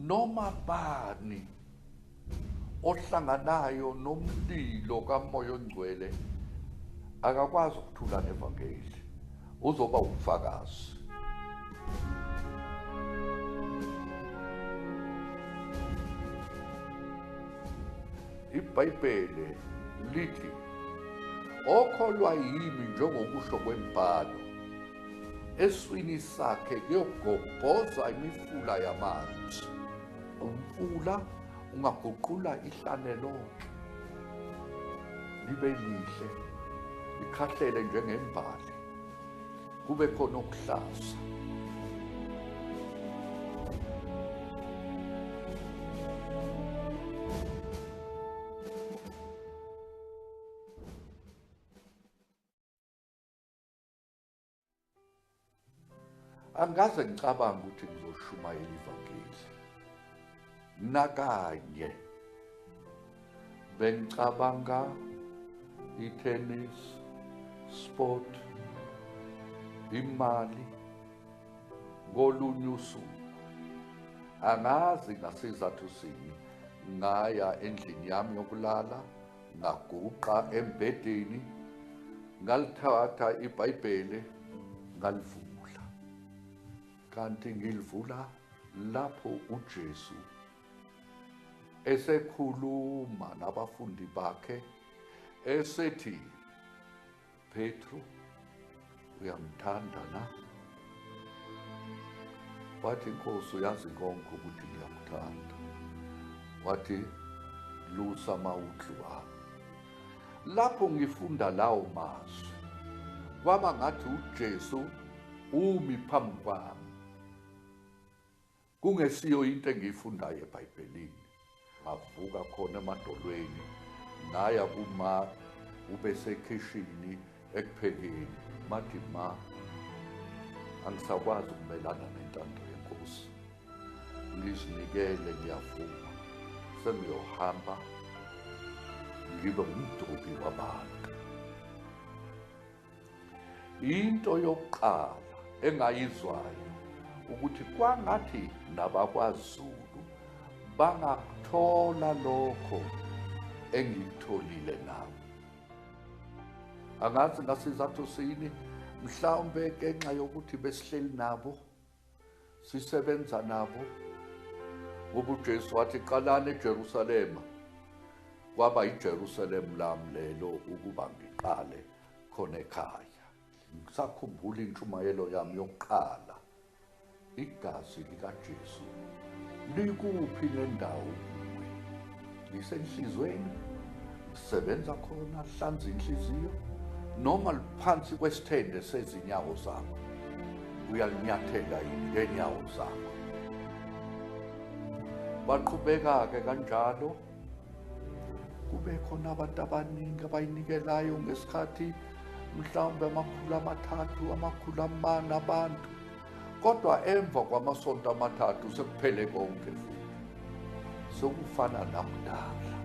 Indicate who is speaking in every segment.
Speaker 1: noma bani ohlanganayo nomlilo kamoya ongcwele akakwazi ukuthula nevangeli, uzoba ubufakazi. iBhayibheli lithi okholwa yimi njengokusho kwembhalo, eswini sakhe kuyogobhoza imifula yamanzi. Umfula ungaguqula ihlane lonke libe lihle, likhahlele njengembali, kube khona okuhlaza. Angaze ngicabanga ukuthi ngizoshumayela ivangeli. Nakanye bengicabanga i-tennis, sport, imali ngolunye usuku. Angazi ngasizathu sini ngaya endlini yami yokulala, ngaguqa embedeni, ngalithatha iBhayibheli ngalivula. Kanti ngilivula lapho uJesu esekhuluma nabafundi bakhe esethi, Petru, uyangithanda na? Wathi, Nkosi, uyazi konke ukuthi ngiyakuthanda. Wathi, lusa amawundlu wami. Lapho ngifunda lawo mazwi, kwaba ngathi uJesu umi phambi kwami. Kungesiyo into engiyifundayo eBhayibhelini. Ngavuka khona emadolweni, ngaya kuma ubesekhishini ekuphekeni. Mathi, ma, angisakwazi ukumelana nentando yenkosi. Ngizinikele, ngiyavuma. Sengiyohamba ngibe umdubi wabantu. Into yokuqala engayizwayo ukuthi kwangathi nabakwaZulu bangakuthola lokho engikutholile nabo. Angazi ngasizathu sini, mhlawumbe ngenxa yokuthi besihleli nabo, sisebenza nabo. Ngoba uJesu wathi qalani eJerusalema, kwaba iJerusalem lami lelo ukuba ngiqale khona ekhaya. Ngisakhumbula intshumayelo yami yokuqala. Igazi likaJesu likuphi lendawo kuwe? Lisenhlizweni, lisebenza khona, hlanza inhliziyo, noma liphansi kwesithende sezinyawo zakho, uyalinyathela yini ngenyawo zakho? Baqhubeka-ke kanjalo, kube khona abantu abaningi abayinikelayo ngesikhathi, mhlawumbe 300, 400 abantu. Kodwa emva kwamasonto 3 sekuphele konke futhi. Sokufana nakudala.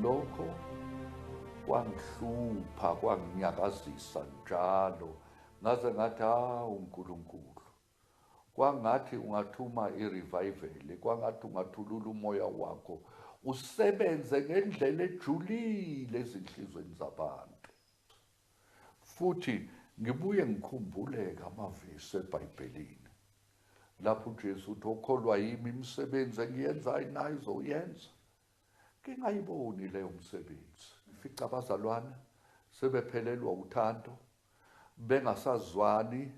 Speaker 1: Lokho kwangihlupha, kwanginyakazisa njalo. Ngaze ngathi, uNkulunkulu, kwangathi ungathuma i-revival, kwangathi ungathulula umoya wakho, usebenze ngendlela ejulile ezinhlizweni zabantu. Futhi ngibuye ngikhumbuleke amavesi eBhayibhelini lapho uJesu uthi, okholwa yimi imisebenzi engiyenzayo nayo uzoyenza. Ngingayiboni leyo msebenzi. Ngifica abazalwane sebephelelwa uthando, bengasazwani,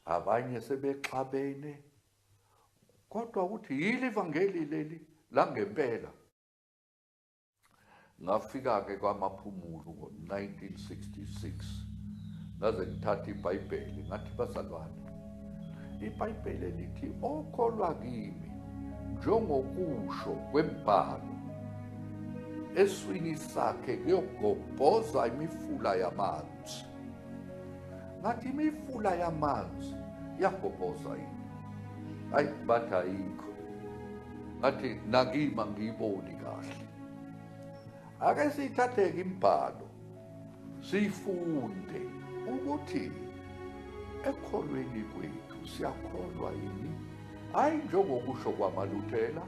Speaker 1: abanye sebexabene. Kodwa uthi yili ivangeli leli langempela. Ngafika-ke kwaMaphumulo ngo-1966. Ngaze ngithatha iBhayibheli ngathi, bazalwane, iBhayibheli lithi okholwa kimi njengokusho kwembhalo, eswini sakhe kuyogobhoza imifula yamanzi. Ngathi imifula yamanzi yagobhoza yini? Hayi, bathi ayikho. Ngathi nakima ngiyiboni kahle. Ake siyithathe-ke imibhalo siyifunde ukuthi ekholweni kwethu siyakholwa yini hayi njengokusho kwamaLuthela,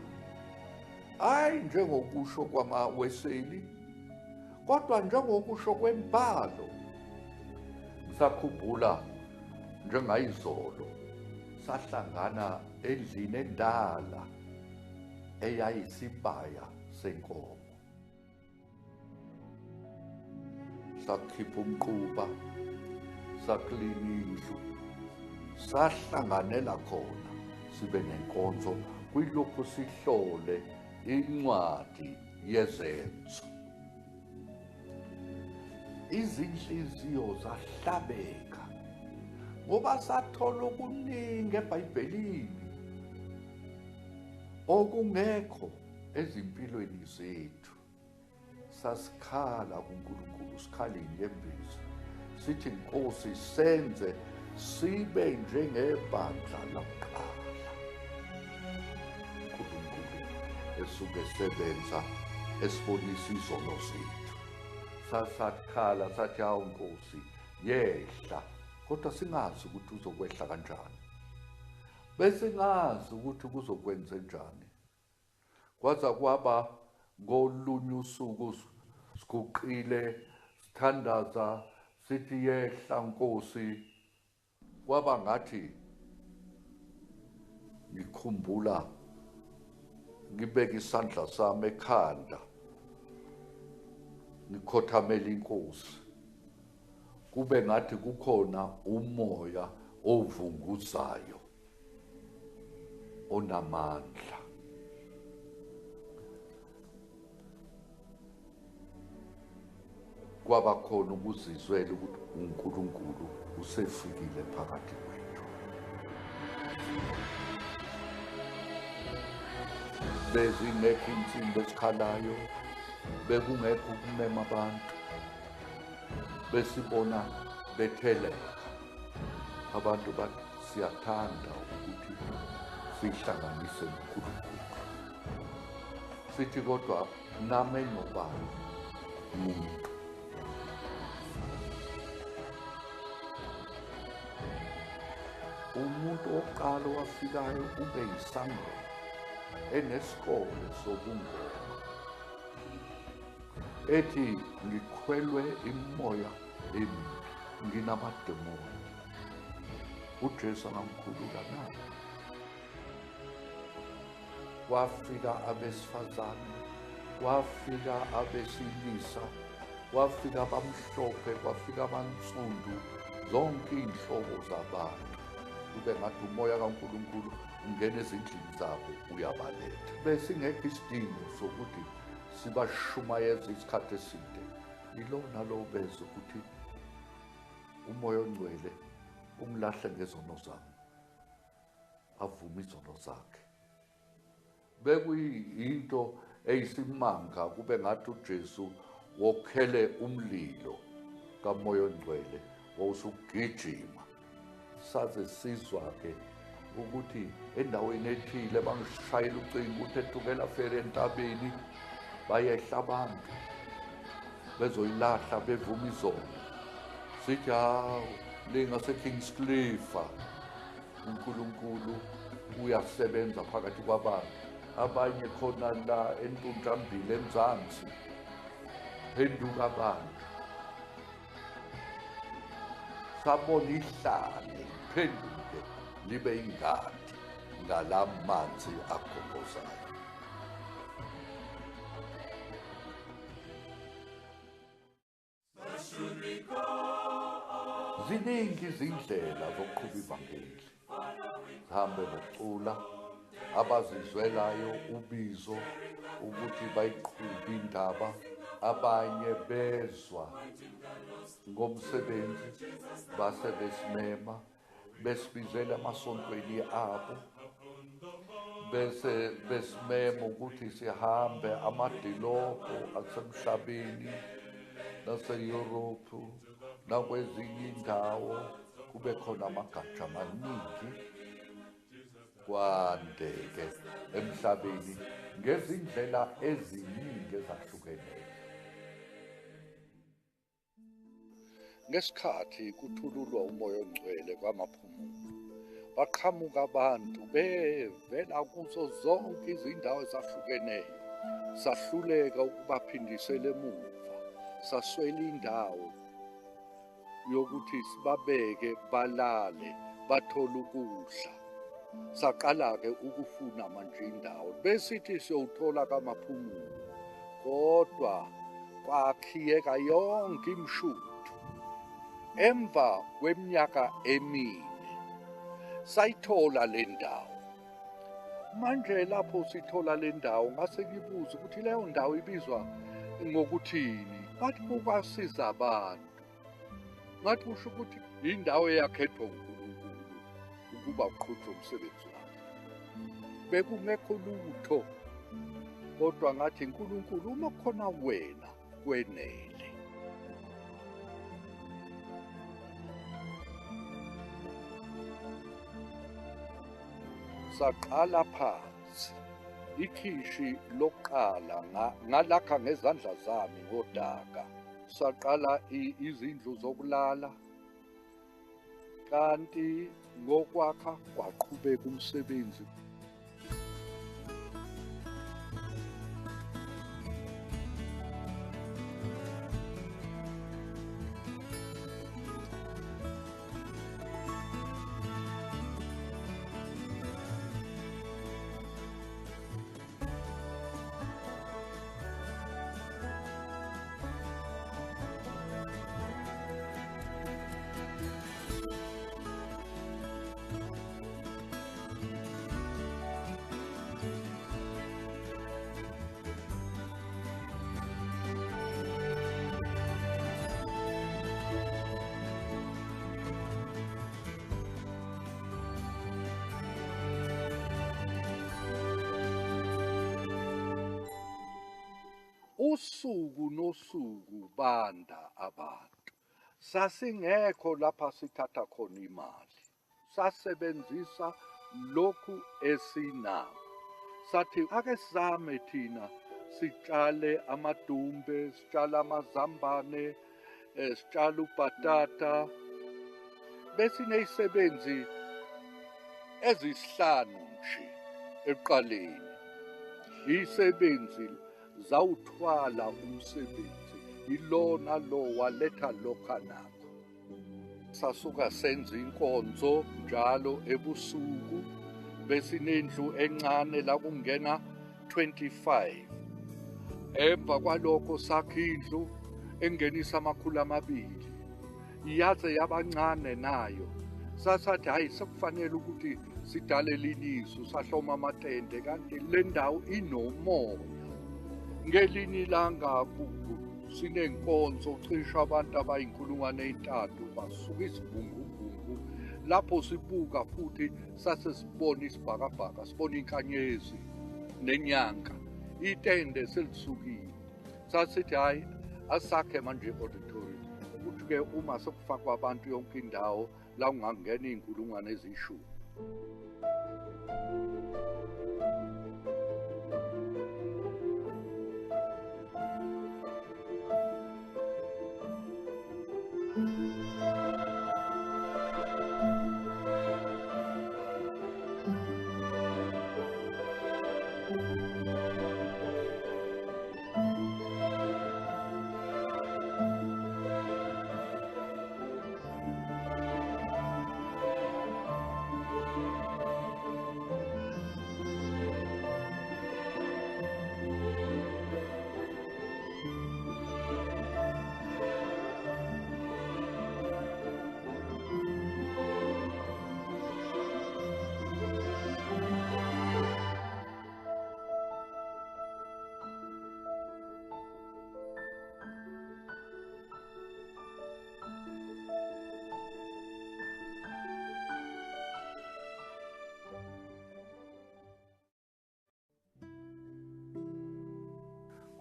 Speaker 1: hayi njengokusho kwamaWeseli, kodwa njengokusho kwemibhalo. Ngisakhumbula njengayizolo sahlangana endlini endala eyayisibaya senkomo. Sakhipha umquba, saklina indlu, sahlanganela khona sibe nenkonzo kuyilokhu sihlole incwadi yezenzo. Izinhliziyo zahlabeka ngoba sathola okuningi eBhayibhelini okungekho ezimpilweni zethu. Sasikhala kuNkulunkulu, sikhala inyembezi, sithi Nkosi senze sibe njengebandla lokuqala. uNkulunkulu esuke sebenza esibonisa izono zethu. Sasakhala sathi hawu Nkosi yehla, kodwa singazi ukuthi uzokwehla kanjani. Besingazi ukuthi kuzokwenza njani. Kwaza kwaba ngolunye usuku siguqile sithandaza sithi yehla Nkosi, kwaba ngathi ngikhumbula ngibeka isandla sami ekhanda ngikhothamela iNkosi, kube ngathi kukhona umoya ovunguzayo onamandla. Kwaba khona ukuzizwela ukuthi uNkulunkulu usefikile phakathi kwethu. Bezingekho insimbi esikhalayo, bekungekho ukumema abantu, besibona betheleka. Abantu bathi siyathanda ukuthi sihlanganise noNkulunkulu. Sithi kodwa nami enobani umuntu. Umuntu oqala owafikayo ube yiSamuel enesikole sobungoma, ethi ngikhwelwe imimoya emibi, nginamademoni. uJesu angamkhulula na? Kwafika abesifazane, kwafika abesilisa, kwafika abamhlophe, kwafika abansundu, zonke iy'nhlobo zabantu. Kube ngathi umoya kaNkulunkulu ungena ezindlini zabo uyabaletha. Besingekho isidingo sokuthi sibashumayeze isikhathi eside. Yilo nalo bezwe ukuthi umoya ongcwele ungilahle ngezono zami, avume izono zakhe. Bekuyinto eyisimanga kube ngathi uJesu wokhele umlilo kamoya ongcwele wawusugijima. Saze sizwa-ke ukuthi endaweni ethile bangishayela ucingo ukuthi eTukela Feri entabeni bayehla abantu bezoyilahla bevuma izono. Sithi hawu lingaseKingscliff uNkulunkulu uyasebenza phakathi kwabantu. Abanye khona la eNtunjambili eMzansi, phenduka abantu. Sabona ihlane phenduke libe ingadi ngalamanzi akhokhozayo. Ziningi izindlela zokuqhuba ivangeli. Sihambe nokucula, abazizwelayo ubizo ukuthi bayiqhube indaba, abanye bezwa ngomsebenzi base besimema besibizela emasontweni abo, bese besimema ukuthi sihambe amadilobho asemhlabeni naseYurophu nakwezinye indawo, kube khona amagatsha amaningi, kwandeke emhlabeni ngezindlela eziningi ezahlukeneyo. Ngesikhathi kuthululwa umoya ongcwele kwamaphumulo, baqhamuka abantu bevela kuzo zonke izindawo ezahlukeneyo. Sahluleka ukubaphindisela emuva, saswela indawo yokuthi sibabeke balale bathole ukudla. Saqala-ke ukufuna manje indawo besithi siyowuthola kamaphumulo, kodwa kwakhiyeka yonke imishuthu. Emva kweminyaka emine sayithola le ndawo. Manje lapho sithola le ndawo ngase ngibuza ukuthi leyo ndawo ibizwa ngokuthini. Bathi kukwasiza abantu. Ngathi kusho ukuthi indawo eyakhethwa uNkulunkulu ukuba uqhutshwe umsebenzi wakhe. Bekungekho lutho, kodwa ngathi uNkulunkulu uma kukhona wena kwenele. Saqala phansi. Ikhishi lokuqala ngalakha ngezandla zami ngodaka. Saqala izindlu zokulala, kanti ngokwakha kwaqhubeka umsebenzi. Usuku nosuku banda abantu. Sasingekho lapha sithatha khona imali. Sasebenzisa lokhu esinako. Sathi ake sizame thina sitshale amadumbe, sitshale amazambane, sitshale ubhatata. Besinezisebenzi ezisihlanu nje eqaleni. Izisebenzi zawuthwala umsebenzi, ilona lo waletha lokha nakho. Sasuka senza inkonzo njalo ebusuku, besinendlu encane la kungena 25. Emva kwalokho sakha indlu engenisa 200, yaze yabancane nayo. Sasathi hayi sekufanele ukuthi sidale linisu, sahloma amatende, kanti le ndawo inomoya. Ngelinye ilanga sinenkonzo cishe abantu abayi3,000 basuka isibhungubhungu. Lapho sibuka futhi sase sibona isibhakabhaka, sibona inkanyezi nenyanga, itende selisukile. Sasithi hayi asakhe manje i-auditorium ukuthi-ke uma sekufakwa abantu yonke indawo la kungangena 10,000.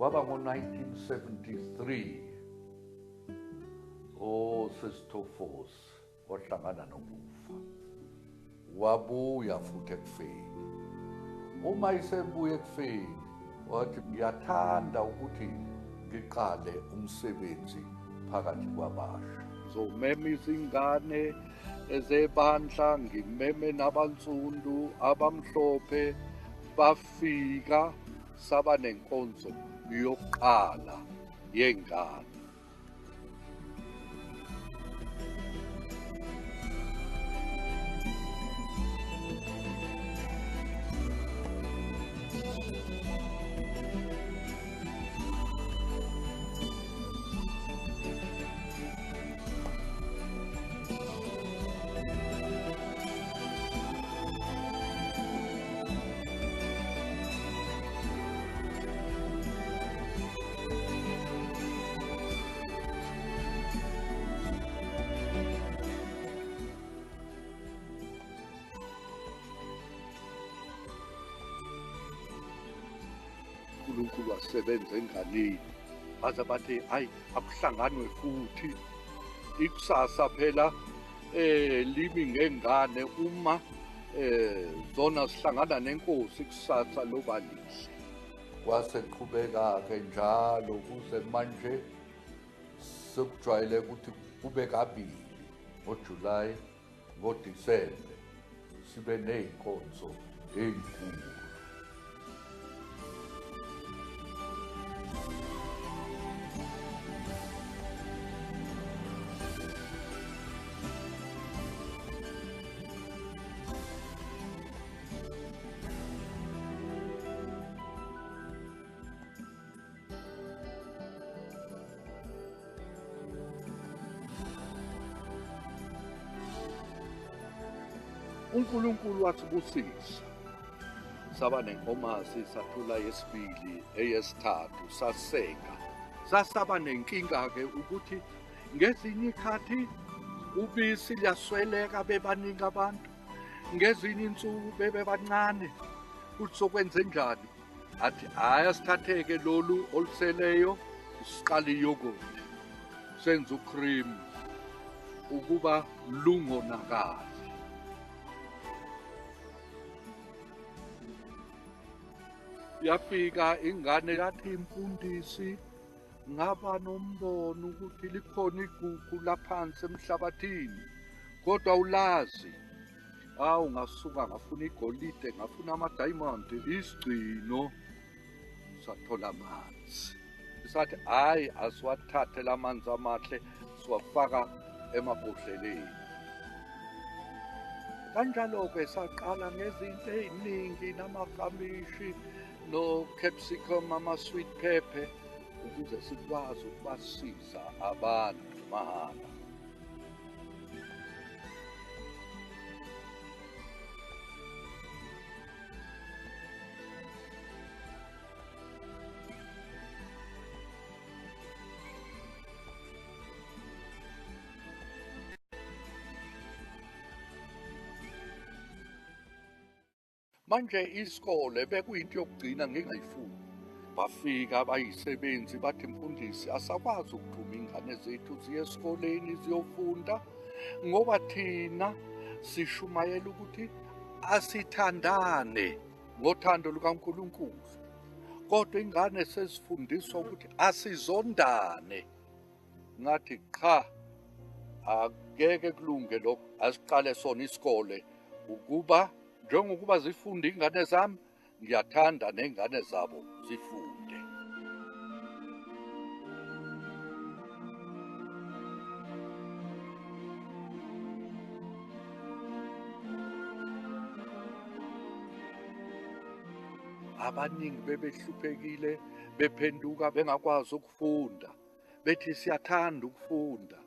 Speaker 1: Kwaba ngo-1973 oSisitofosi wahlangana nokufa, wabuya futhi ekufeni. Uma isebuya ekufeni wathi ngiyathanda ukuthi ngiqale umsebenzi phakathi kwabasha. ngizomema izingane ezebandla, ngimeme nabansundu, abamhlophe, bafika saba nenkonzo yokuqala yengane. uNkulunkulu wasebenza enganeni, baze bathi hayi akuhlanganwe futhi ikusasa phela limi ngengane uma zona sihlangana nenkosi ikusasa loba lihle. Kwase qhubeka-ke njalo kuze manje sekujwayele ukuthi kube kabili, ngoJulayi ngoDisemba sibe ney'nkonzo ey'nkulu. uNkulunkulu wasibusisa, saba nenkomazi, sathula yesibili, eyesithathu, saseka. Sasaba nenkinga-ke ukuthi ngezinye ikhathi ubisi liyasweleka bebaningi abantu, ngezinye insuku bebe bancane, ukuthi sokwenze njani? Athi hhayi asithathe-ke lolu oluseleyo siqale iyogothi, senze ucream ukuba lungonakali. Yafika ingane yathi imfundisi, ngaba nombono ukuthi likhona igugu laphansi emhlabathini, kodwa ulazi. Hawu, ngasuka ngafuna igolide, ngafuna amadayimondi, isigcino, sathola amanzi. Sathi hhayi asiwathathe la manzi amahle siwafaka emabhodleleni. Kanjalo-ke saqala ngezinto ey'ningi, namafamishi, no-capsicum, ama-sweet pepper, ukuze sikwazi ukubasiza abantu mahhala. Manje isikole bekuyinto yokugcina ngingayifuni. Bafika abayisebenzi bathi mfundisi, asakwazi ukuthuma ingane zethu ziye esikoleni ziyofunda ngoba thina sishumayela ukuthi asithandane ngothando lukaNkulunkulu. Kodwa ingane sezifundiswa ukuthi asizondane. Ngathi cha, akeke kulunge lokho, asiqale sona isikole ukuba njengokuba zifunda ingane zami, ngiyathanda nengane zabo zifunde. Abaningi bebehluphekile, bephenduka bengakwazi ukufunda, bethi siyathanda ukufunda.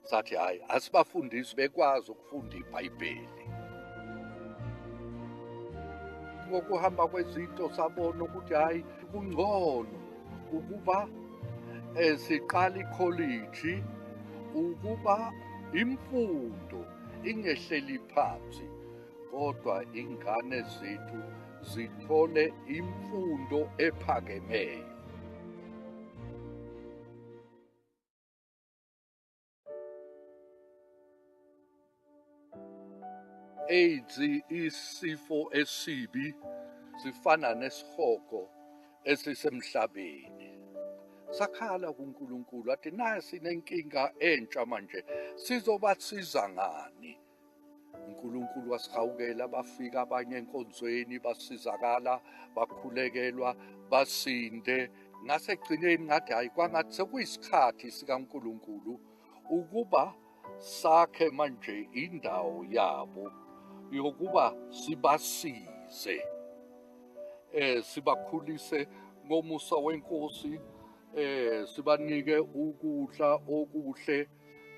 Speaker 1: Sathi hayi asibafundisi bekwazi ukufunda iBhayibheli. Ngokuhamba kwezinto sabona ukuthi hayi kungcono ukuba siqala ikholeji, ukuba imfundo ingehleli phansi, kodwa ingane zethu zithole imfundo ephakemeyo. AIDS isifo esibi, sifana nesihoko esisemhlabeni. sakhala kuNkulunkulu athi naye sinenkinga entsha manje, sizobasiza ngani? uNkulunkulu wasihawukela, bafika abanye enkonzweni basizakala, bakhulekelwa, basinde. Ngasekugcineni ngathi hayi, kwangathi sekuyisikhathi sikaNkulunkulu ukuba sakhe manje indawo yabo yokuba sibasize, sibakhulise ngomusa wenkosi, sibanike ukudla okuhle,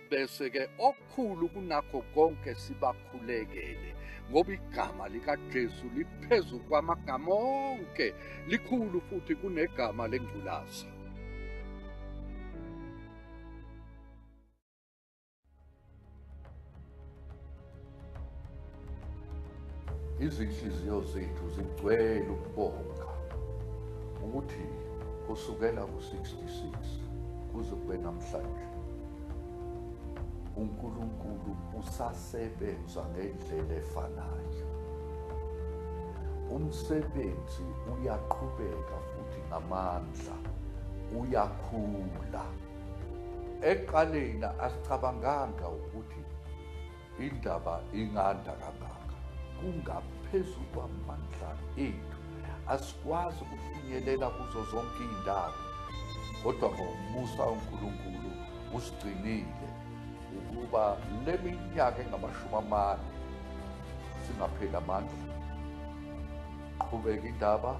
Speaker 1: bese-ke okukhulu kunakho konke sibakhulekele, ngoba igama likaJesu liphezu kwamagama onke, likhulu futhi kunegama lengculaza. Izinhliziyo zethu zigcwele ukubonga ukuthi kusukela ku-66 kuze kube namhlanje uNkulunkulu usasebenza ngendlela efanayo. Umsebenzi uyaqhubeka futhi ngamandla, uyakhula. Ekuqaleni asicabanganga ukuthi indaba inganda kangaka, kungaphezu kwamandla ethu. Asikwazi ukufinyelela kuzo zonke iy'ndawo, kodwa ngomusa uNkulunkulu usigcinile ukuba le minyaka engama40 singapheli amandla. Qhubeka indaba.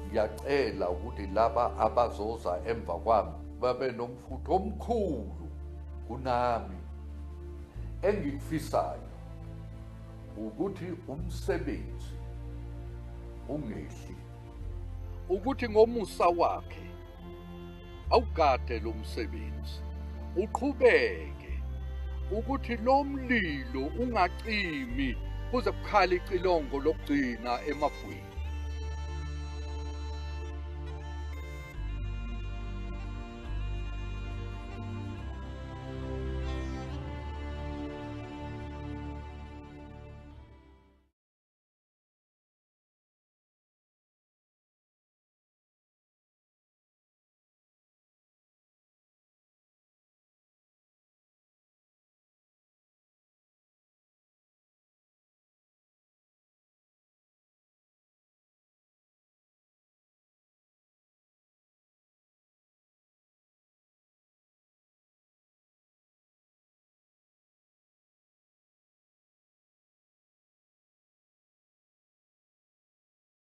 Speaker 1: Ngiyacela ukuthi laba abazoza emva kwami babe nomfutho omkhulu kunami. Engikufisayo ukuthi umsebenzi ungehli, ukuthi ngomusa wakhe awugade lo msebenzi, uqhubeke, ukuthi lo mlilo ungacimi kuze kukhale icilongo lokugcina emafwini.